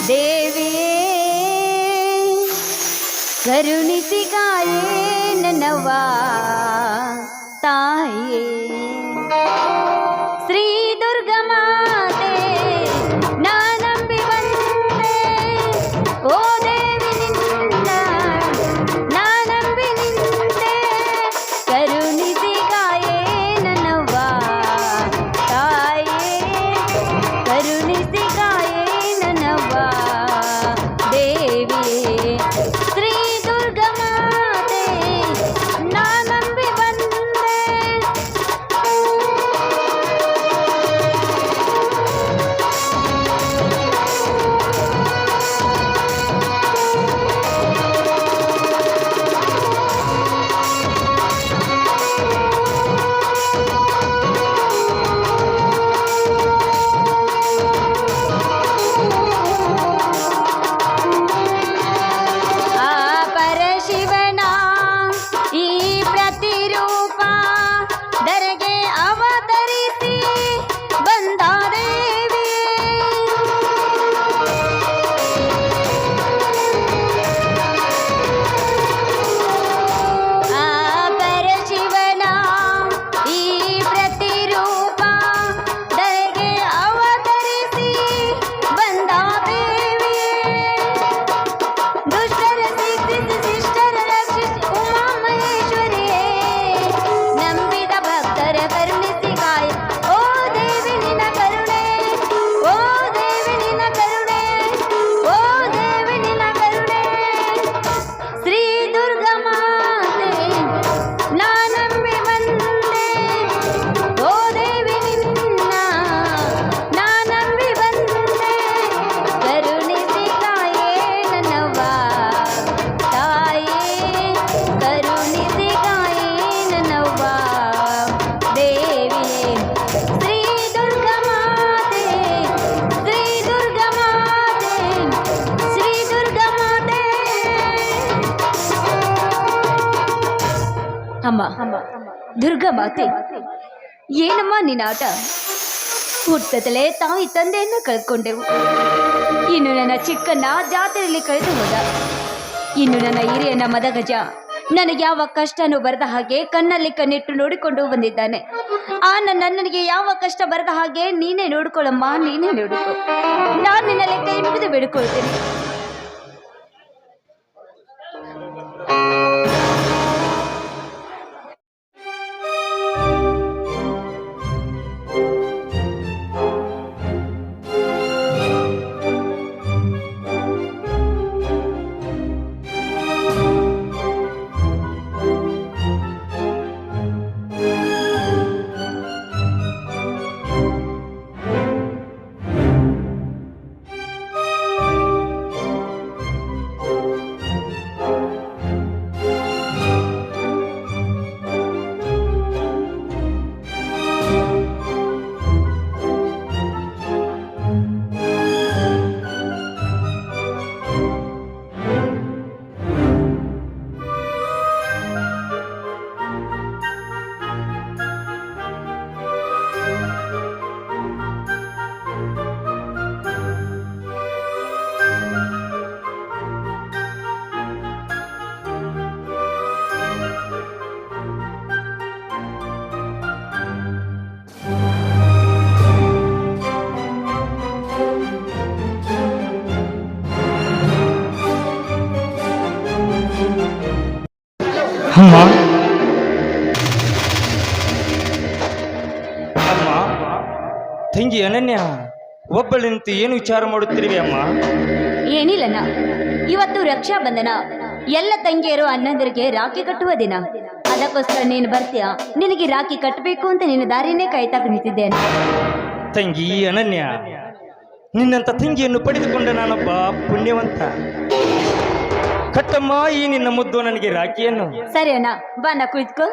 ದೇವಿಯೇ ಕರುಣಿಸಿ ಕಾಯೇ ನನ್ನವ್ವ ತಾಯೇ ಶ್ರೀ ದುರ್ಗಾ ಮಾತೆ ನಾನಂಬಿ ಬಂದೆ ಓ ದೇವಿ ನಿನ್ನ ನಾನಂಬಿ ನಿಂತೆ ಕರುಣಿಸಿ ಕಾಯೇ ನನ್ನವ್ವ ತಾಯೇ ಕರುಣಿಸಿ ಕಾಯೇ ನನ್ನವ್ವ ದೇವಿಯೇ ಶ್ರೀ ದುರ್ಗಾ ಮಾತೆ ನಾನಂಬಿ ಬಂದೆ. ಅಮ್ಮ ದುರ್ಗಾ ಮಾತೆ ಏನಮ್ಮ ನಿನ್ನ ಆಟ? ಹುಟ್ಟದಲೇ ತಾಯಿ ತಂದೆಯನ್ನ ಕಳ್ಕೊಂಡೆವು. ಇನ್ನು ನನ್ನ ಚಿಕ್ಕನ್ನ ಜಾತ್ರೆಯಲ್ಲಿ ಕಳೆದು ಹೋದ. ಇನ್ನು ನನ್ನ ಹಿರಿಯನ ಮದಗಜ ನನಗೆ ಯಾವ ಕಷ್ಟನೂ ಬರದ ಹಾಗೆ ಕಣ್ಣಲ್ಲಿ ಕಣ್ಣಿಟ್ಟು ನೋಡಿಕೊಂಡು ಬಂದಿದ್ದಾನೆ. ಆ ನನಗೆ ಯಾವ ಕಷ್ಟ ಬರದ ಹಾಗೆ ನೀನೇ ನೋಡ್ಕೊಳ್ಳಮ್ಮ, ನೀನೇ ನೋಡಿಕೊ. ನಾನು ನಿನ್ನಲ್ಲಿ ಕೈ ಮುಗಿದು ಬೇಡಿಕೊಳ್ತೇನೆ. ಅಮ್ಮ ಅಮ್ಮ ತಂಗಿ ಅನನ್ಯ ಒಬ್ಬಳು ನಿಂತು ಏನು ವಿಚಾರ ಮಾಡುತ್ತಿರುವೆ ಅಮ್ಮ? ಏನಿಲ್ಲಣ್ಣ, ಇವತ್ತು ರಕ್ಷಾ ಬಂಧನ. ಎಲ್ಲ ತಂಗಿಯರು ಅಣ್ಣಂದರಿಗೆ ರಾಖಿ ಕಟ್ಟುವ ದಿನ. ಅದಕ್ಕೋಸ್ಕರ ನೀನು ಬರ್ತೀಯಾ? ನಿನಗೆ ರಾಖಿ ಕಟ್ಟಬೇಕು ಅಂತ ನಿನ್ನ ದಾರಿನೇ ಕಾಯ್ತಾ ನಿಂತಿದ್ದೇನೆ. ತಂಗಿ ಅನನ್ಯ, ನಿನ್ನಂತ ತಂಗಿಯನ್ನು ಪಡೆದುಕೊಂಡ ನಾನೊಬ್ಬ ಪುಣ್ಯವಂತ. ಕಟ್ಟಮ್ಮ ಈ ನಿನ್ನ ಮುದ್ದು ನನಗೆ ರಾಖಿಯನ್ನು. ಸರಿ ಅಣ್ಣ, ಬಾ ನಾ ಕುಳಿತ್ಕೋ.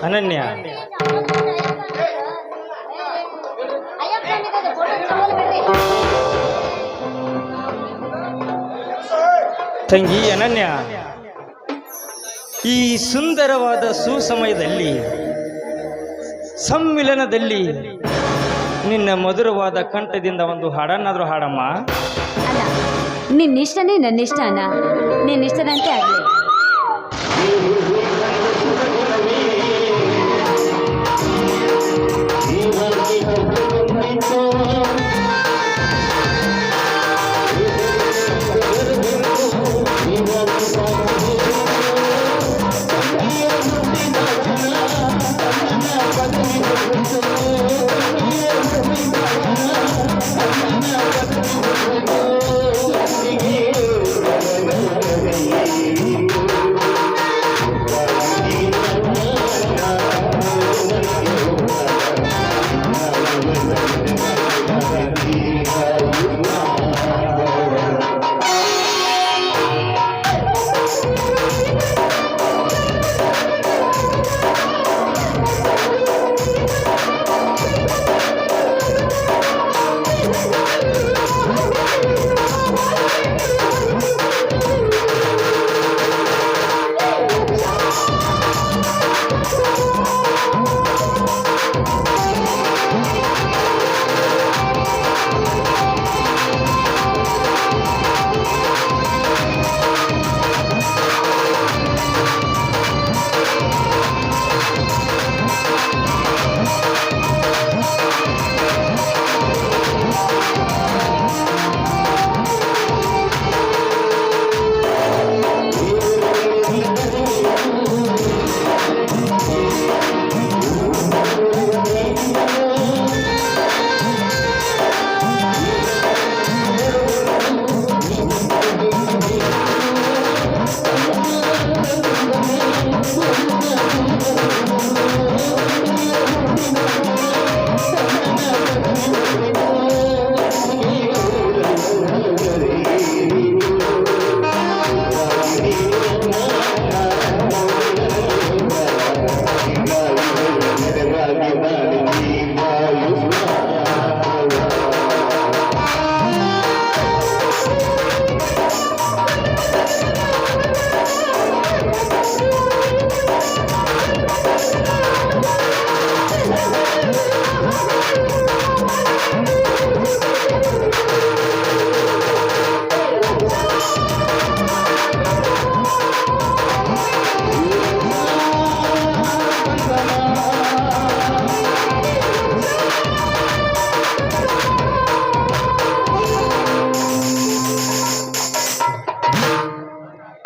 ಅನನ್ಯ, ತಂಗಿ ಅನನ್ಯ, ಈ ಸುಂದರವಾದ ಸುಸಮಯದಲ್ಲಿ ಸಮ್ಮಿಲನದಲ್ಲಿ ನಿನ್ನ ಮಧುರವಾದ ಕಂಠದಿಂದ ಒಂದು ಹಾಡನ್ನಾದ್ರೂ ಹಾಡಮ್ಮ. ಅಣ್ಣ, ನಿನ್ನಿಷ್ಟನೇ ನನ್ನಿಷ್ಟ ಅಣ್ಣ, ನಿನ್ನಿಷ್ಟದಂತೆ ಆಗಲಿ.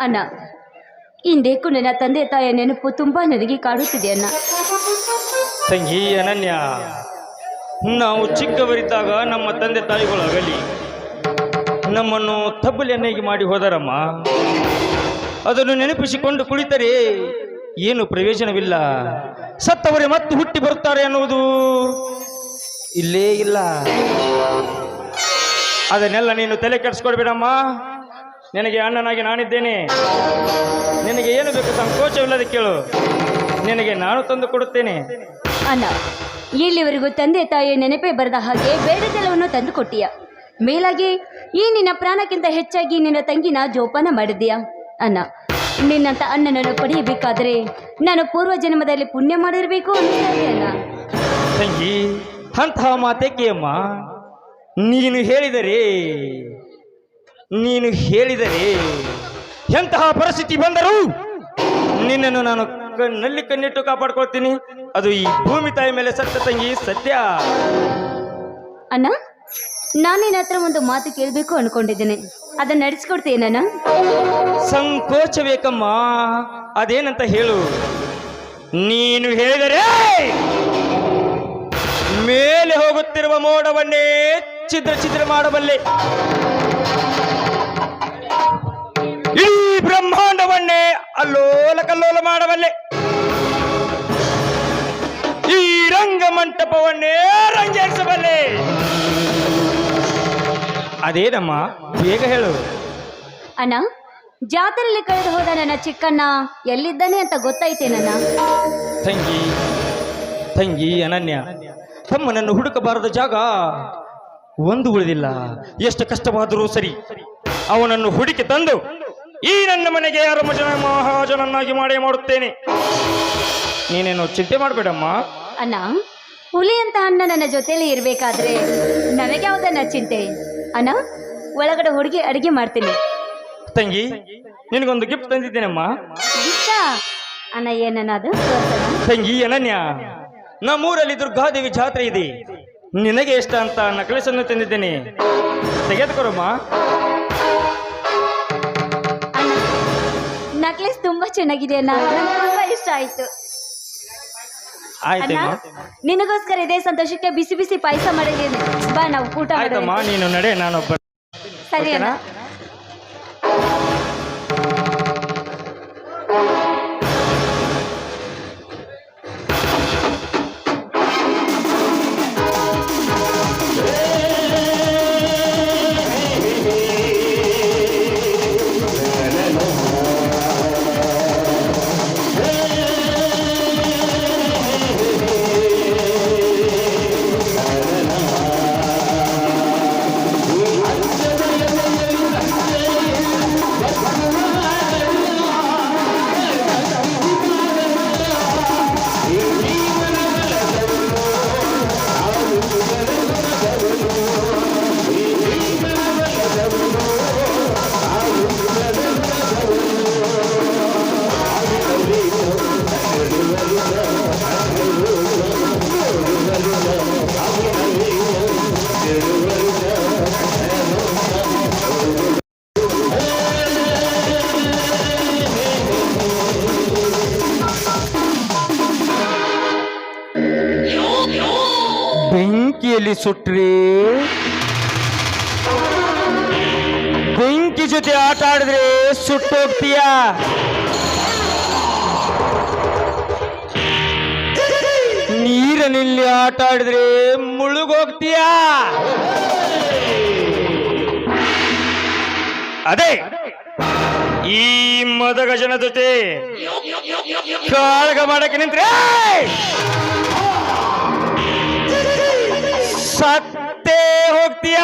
ಅಣ್ಣ, ಇಂದೇಕು ನನ್ನ ತಂದೆ ತಾಯಿಯ ನೆನಪು ತುಂಬಾ ನನಗೆ ಕಾಡುತ್ತಿದೆ ಅಣ್ಣ. ತಂಗಿ ಅನನ್ಯ, ನಾವು ಚಿಕ್ಕವರಿದ್ದಾಗ ನಮ್ಮ ತಂದೆ ತಾಯಿಗಳು ಅಗಲಿ ನಮ್ಮನ್ನು ತಬ್ಬಲಿಯನ್ನಾಗಿ ಮಾಡಿ ಹೋದರಮ್ಮ. ಅದನ್ನು ನೆನಪಿಸಿಕೊಂಡು ಕುಳಿತರೆ ಏನು ಪ್ರಯೋಜನವಿಲ್ಲ. ಸತ್ತವರೇ ಮತ್ತೆ ಹುಟ್ಟಿ ಬರುತ್ತಾರೆ ಅನ್ನುವುದು ಇಲ್ಲೇ ಇಲ್ಲ. ಅದನ್ನೆಲ್ಲ ನೀನು ತಲೆ ಕೆಡಿಸ್ಕೊಡ್ಬೇಡಮ್ಮ. ನಿನಗೆ ಅಣ್ಣನಾಗಿ ನಾನಿದ್ದೇನೆ. ನಿನಗೆ ಏನು ಬೇಕು ಸಂಕೋಚವಿಲ್ಲದೆ ಕೇಳು, ನಿನಗೆ ನಾನು ತಂದು ಕೊಡುತ್ತೇನೆ. ಅಣ್ಣ, ಇಲ್ಲಿವರೆಗೂ ತಂದೆ ತಾಯಿಯ ನೆನಪೇ ಬರದ ಹಾಗೆ ಬೇಡದೆಲ್ಲವನ್ನು ತಂದು ಕೊಟ್ಟೀಯ. ಮೇಲಾಗಿ ಈ ನಿನ್ನ ಪ್ರಾಣಕ್ಕಿಂತ ಹೆಚ್ಚಾಗಿ ನಿನ್ನ ತಂಗಿನ ಜೋಪಾನ ಮಾಡಿದ್ದೀಯಾ. ಅಣ್ಣ, ನಿನ್ನಂತ ಅಣ್ಣನನ್ನು ಪಡೆಯಬೇಕಾದರೆ ನಾನು ಪೂರ್ವ ಜನ್ಮದಲ್ಲಿ ಪುಣ್ಯ ಮಾಡಿರಬೇಕು ಅನ್ನಿಸ್ತದೆ ಅಣ್ಣ. ತಂಗಿ, ಅಂತಹ ಮಾತೇಕೆ ಅಮ್ಮ? ನೀನು ಹೇಳಿದರೆ ಎಂತಹ ಪರಿಸ್ಥಿತಿ ಬಂದರೂ ನಿನ್ನನ್ನು ನಾನು ಕಣ್ಣಲ್ಲಿ ಕಣ್ಣಿಟ್ಟು ಕಾಪಾಡ್ಕೊಳ್ತೀನಿ. ಅದು ಈ ಭೂಮಿ ತಾಯಿ ಮೇಲೆ ಸತ್ಯ ತಂಗಿ, ಸತ್ಯ. ಅಣ್ಣ, ನಾನು ನಿನ್ನ ಹತ್ರ ಒಂದು ಮಾತು ಕೇಳಬೇಕು ಅನ್ಕೊಂಡಿದ್ದೇನೆ, ಅದನ್ನ ನಡೆಸ್ಕೊಡ್ತೇನಣ್ಣ? ಸಂಕೋಚ ಬೇಕಮ್ಮ, ಅದೇನಂತ ಹೇಳು. ನೀನು ಹೇಳಿದರೆ ಮೇಲೆ ಹೋಗುತ್ತಿರುವ ಮೋಡವನ್ನೇ ಛಿದ್ರ ಮಾಡಬಲ್ಲೆ, ಈ ಬ್ರಹ್ಮಾಂಡವನ್ನೇ ಅಲ್ಲೋಲ ಕಲ್ಲೋಲ ಮಾಡಬಲ್ಲೆ, ಈ ರಂಗಮಂಟಪವನ್ನೇ ರಂಗೇರಿಸಬಲ್ಲೆ. ಅದೇನಮ್ಮ, ಬೇಗ ಹೇಳು. ಅಣ್ಣ, ಜಾತ್ರೆಯಲ್ಲಿ ಕಳೆದು ಹೋದ ನನ್ನ ಚಿಕ್ಕಣ್ಣ ಎಲ್ಲಿದ್ದಾನೆ ಅಂತ ಗೊತ್ತೈತೆ ನನ್ನ. ತಂಗಿ ತಂಗಿ ಅನನ್ಯ, ತಮ್ಮನನ್ನು ಹುಡುಕಬಾರದ ಜಾಗ ಒಂದು ಉಳಿದಿಲ್ಲ. ಎಷ್ಟು ಕಷ್ಟವಾದರೂ ಸರಿ ಅವನನ್ನು ಹುಡುಕಿ ತಂದು ಈ ನನ್ನ ಮನೆಗೆ ಮಹಾಜನನ್ನಾಗಿ ಮಾಡೇ ಮಾಡುತ್ತೇನೆ. ನೀನೇನು ಚಿಂತೆ ಮಾಡಬೇಡಮ್ಮ. ಅಣ್ಣ, ಹುಲಿ ಅಂತ ಅಣ್ಣ ನನ್ನ ಜೊತೆಲಿ ಇರ್ಬೇಕಾದ್ರೆ ನನಗೆ ಯಾವ್ದನ್ನ ಚಿಂತೆ ಅಣ್ಣ. ಒಳಗಡೆ ಹುಡುಗಿ ಅಡಿಗೆ ಮಾಡ್ತೀನಿ. ತಂಗಿ, ನಿನಗೊಂದು ಗಿಫ್ಟ್ ತಂದಿದ್ದೇನಮ್ಮ. ಇಷ್ಟ ಅಣ್ಣ, ಏನನ್ನ ಅದು ತೋರ್ಸಣ್ಣ. ತಂಗಿ ಅನನ್ಯ, ನಮ್ಮೂರಲ್ಲಿ ದುರ್ಗಾದೇವಿ ಜಾತ್ರೆ ಇದೆ. ನಿನಗೆ ಇಷ್ಟ ಅಂತ ನಕಲಿಸನ್ನು ತಂದಿದ್ದೇನೆ, ತೆಗೆದುಕೊರಮ್ಮ. ಅಣ್ಣ, ನಕ್ಲೆಸ್ ತುಂಬಾ ಚೆನ್ನಾಗಿದೆ ಅಣ್ಣ, ನಂಗೆ ತುಂಬಾ ಇಷ್ಟ ಆಯ್ತು. ಅಣ್ಣ, ಆಯ್ತಮ್ಮ. ನಿನಗೋಸ್ಕರ ಇದೇ ಸಂತೋಷಕ್ಕೆ ಬಿಸಿ ಬಿಸಿ ಪಾಯಸ ಮಾಡಿದ್ದೀನಿ. ಬಾ, ನಾವು ಊಟ ಆಯ್ತಮ್ಮ, ಮಾಡೋಣ. ನೀನು ನಡೆ, ನಾನೊಬ್ಬ. ಸರಿ ಅಣ್ಣ. ಬೆಂಕಿಯಲ್ಲಿ ಸುಟ್ರಿ, ಬೆಂಕಿ ಜೊತೆ ಆಟ ಆಡಿದ್ರೆ ಸುಟ್ಟೋಗ್ತೀಯ. ನೀರಿನಲ್ಲಿ ಆಟ ಆಡಿದ್ರೆ ಮುಳುಗೋಗ್ತೀಯ. ಅದೇ ಈ ಮದಗಜನ ಜೊತೆ ಕಾಳಗ ಮಾಡಕ್ಕೆ ನಿಂತ್ರೆ ಸತ್ತೇ ಹೋಗ್ತೀಯ.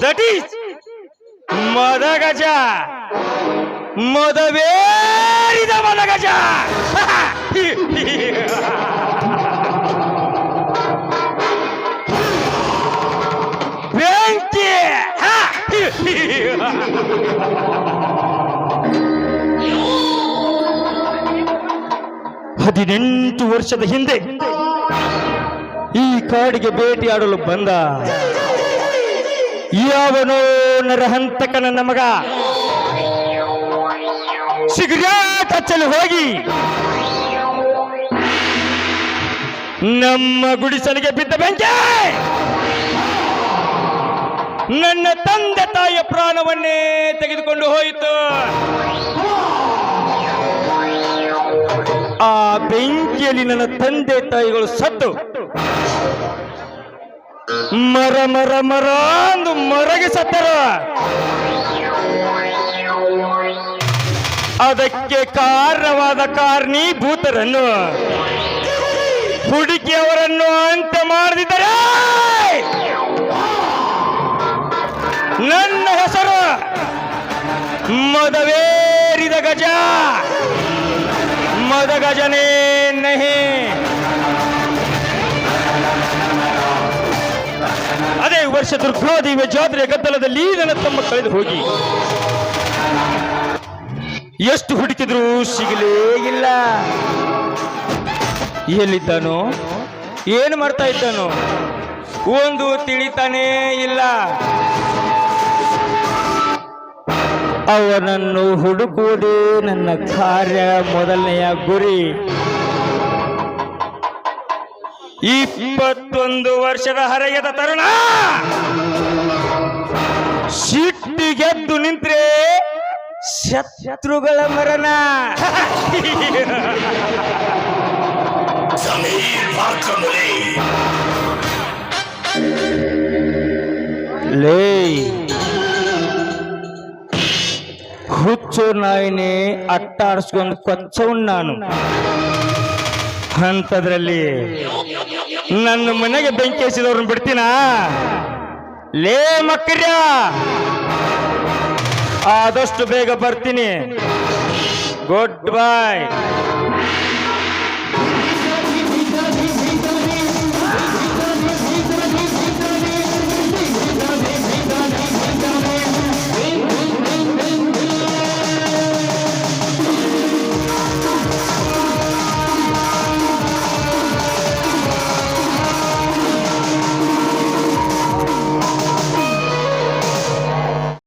ದಟ್ ಈಸ್ ಮದಗಜ, ಮದವೇರಿದ ಮದಗಜ. ಬೆಂಕಿ. 18 ವರ್ಷದ ಹಿಂದೆ ಈ ಕಾಡಿಗೆ ಭೇಟಿಯಾಡಲು ಬಂದ ಯಾವನೋ ನರಹಂತಕನ ನಮಗ ಸಿಗರೇಟ್ ಹಚ್ಚಲು ಹೋಗಿ ನಮ್ಮ ಗುಡಿಸಲಿಗೆ ಬಿದ್ದ ಬೆಂಕಿ ನನ್ನ ತಂದೆ ತಾಯಿಯ ಪ್ರಾಣವನ್ನೇ ತೆಗೆದುಕೊಂಡು ಹೋಯಿತು. ಆ ಬೆಂಕಿಯಲ್ಲಿ ನನ್ನ ತಂದೆ ತಾಯಿಗಳು ಸತ್ತು ಮರ ಮರ ಮರ ಅಂದು ಮರಗಿ ಸತ್ತರು. ಅದಕ್ಕೆ ಕಾರಣವಾದ ಕಾರಣೀಭೂತರನ್ನು ಹುಡುಕಿಯವರನ್ನು ಅಂತ್ಯ ಮಾಡದಿದ್ದರೆ ನನ್ನ ಹೆಸರು ಮದವೇರಿದ ಗಜ, ಮದಗಜನೇ ನಹಿ. ಅದೇ ವರ್ಷ ದುರ್ಗಾದೇವಿಯ ಜಾತ್ರೆಯ ಗದ್ದಲದಲ್ಲಿ ನನ್ನ ತಮ್ಮ ಕಳೆದು ಹೋಗಿ ಎಷ್ಟು ಹುಡುಕಿದ್ರೂ ಸಿಗಲೇ ಇಲ್ಲ. ಎಲ್ಲಿದ್ದಾನೋ, ಏನು ಮಾಡ್ತಾ ಇದ್ದಾನೋ ಒಂದು ತಿಳಿತಾನೇ ಇಲ್ಲ. ಅವನನ್ನು ಹುಡುಕುವುದೇ ನನ್ನ ಕಾರ್ಯ ಮೊದಲನೆಯ ಗುರಿ. 21 ವರ್ಷದ ಹರೆಯದ ತರುಣ ಸಿಟ್ಟಿಗೆದ್ದು ನಿಂತ್ರೆ ಶತ್ರುಗಳ ಮರಣ. ಲೇ ಹುಚ್ಚು ನಾಯಿನೇ ಅಟ್ಟ ಆಡಿಸ್ಕೊಂಡು ಕೊಚ್ಚವನ್ ನಾನು. ಅಂಥದ್ರಲ್ಲಿ ನನ್ನ ಮನೆಗೆ ಬೆಂಕಿ ಹಚ್ಚಿದವ್ರನ್ನ ಬಿಡ್ತೀನಾ? ಲೇ ಮಕ್ಕಳ್ಯ, ಆದಷ್ಟು ಬೇಗ ಬರ್ತೀನಿ. Good bye.